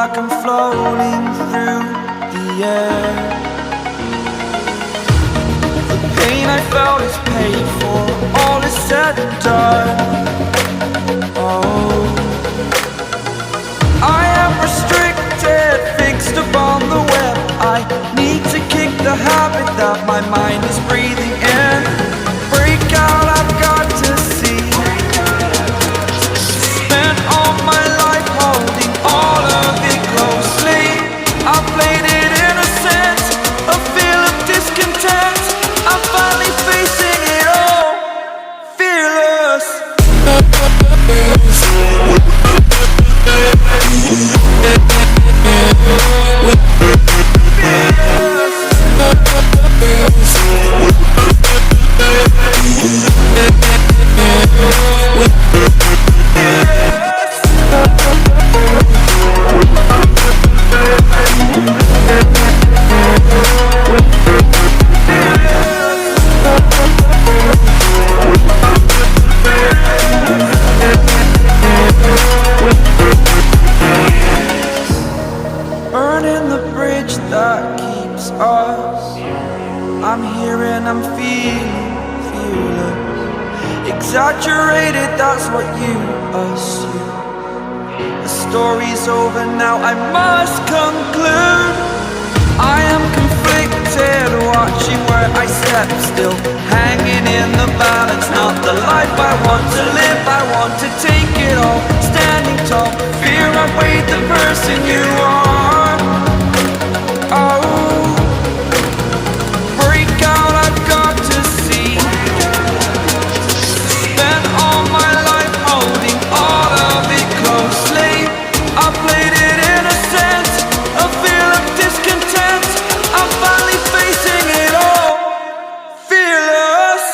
like I'm floating through the air. The pain I felt is paid for, all is said and done. Oh, I am restricted, fixed upon the web. I need to kick the habit that my mind is breathing in. Break out, I've got to see. Spent all my life holding all of it closely. I played it innocent, a feel of discontent. I'm finally facing it all, fearless. Burning the bridge that keeps us. I'm here and I'm feeling fearless. Exaggerated, that's what you assume. The story's over now, I must conclude. I am conflicted, watching where I step still, hanging in the balance. Not the life I want to live, I want to take it all. Standing tall, fear outweighed the person you are. Oh, break out, I've got to see. Spent all my life holding all of it closely. I played it innocent, a feel of discontent. I'm finally facing it all, fearless.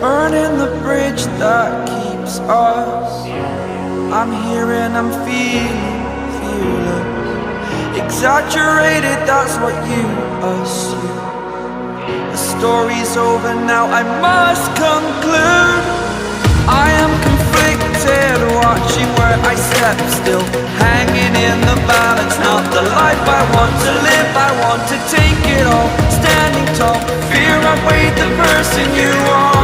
Burning the bridge that keeps us. I'm here and I'm feeling fearless. Exaggerated, that's what you assume. The story's over now, I must conclude. I am conflicted, watching where I step still, hanging in the balance. Not the life I want to live, I want to take it all. Standing tall, fear outweighed the person you are.